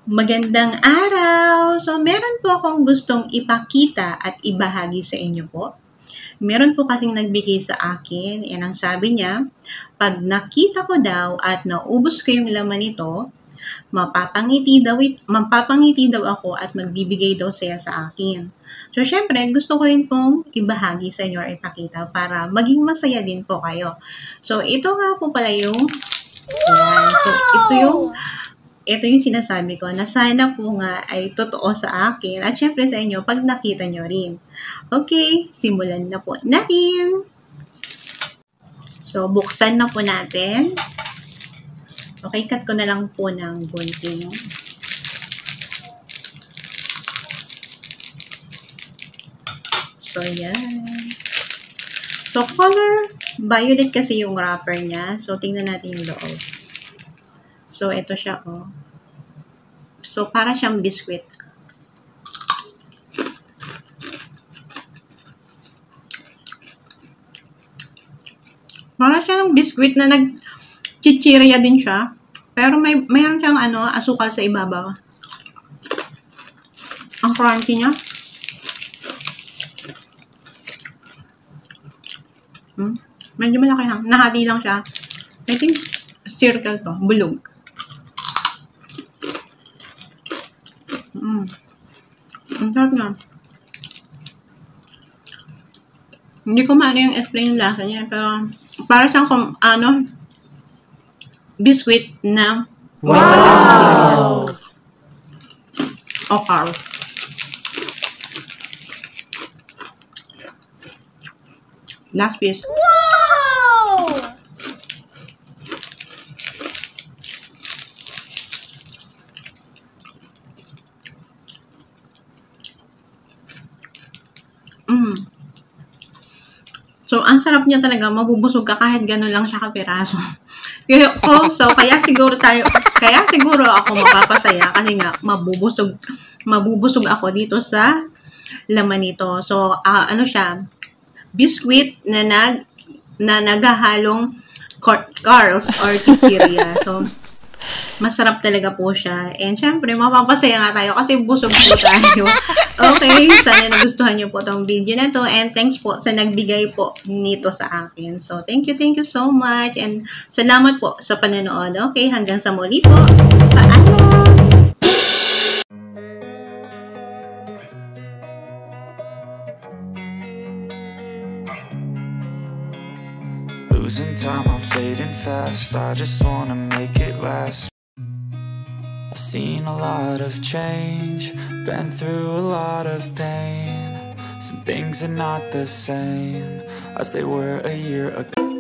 Magandang araw! So, meron po akong gustong ipakita at ibahagi sa inyo po. Meron po kasing nagbigay sa akin, and ang sabi niya, pag nakita ko daw at naubos ko yung laman nito, mapapangiti daw ako at magbibigay daw saya sa akin. So, syempre, gusto ko rin pong ibahagi sa inyo or ipakita para maging masaya din po kayo. So, ito nga po pala yung, yan. So, ito yung sinasabi ko na sana po nga ay totoo sa akin at syempre sa inyo pag nakita nyo rin. Okay, simulan na po natin. So, buksan na po natin. Okay, cut ko na lang po ng gunting. So, yan. So, color violet kasi yung wrapper niya. So, tingnan natin yung loob. So, ito siya, oh. So, para siyang biscuit. Para siyang biscuit na nag-chichirya din siya. Pero mayroon siyang asukal sa ibabaw. Ang crunchy niya. Medyo malaki lang. Nahati lang siya. I think circle to. Bulog. Ang sarap nga. Hindi ko maano yung explain yung lasa niya, pero para siyang biscuit na wow! O carb. Last piece. Wow! So, ang sarap niya talaga. Mabubusog ka kahit gano'n lang siya kapiraso. Kaya siguro ako mapapasaya kasi nga mabubusog ako dito sa laman nito. So, ano siya? Biscuit na naghahalong carbs or chichirya. So, masarap talaga po siya. And syempre, mapapasaya nga tayo kasi busog po tayo. Okay, sana nagustuhan niyo po itong video na to. And thanks po sa nagbigay po nito sa akin. So, thank you so much. And salamat po sa panonood. Okay, hanggang sa muli po. Paalam! Losing time, I'm fading fast. I just wanna make it last. I've seen a lot of change, been through a lot of pain. Some things are not the same as they were a year ago.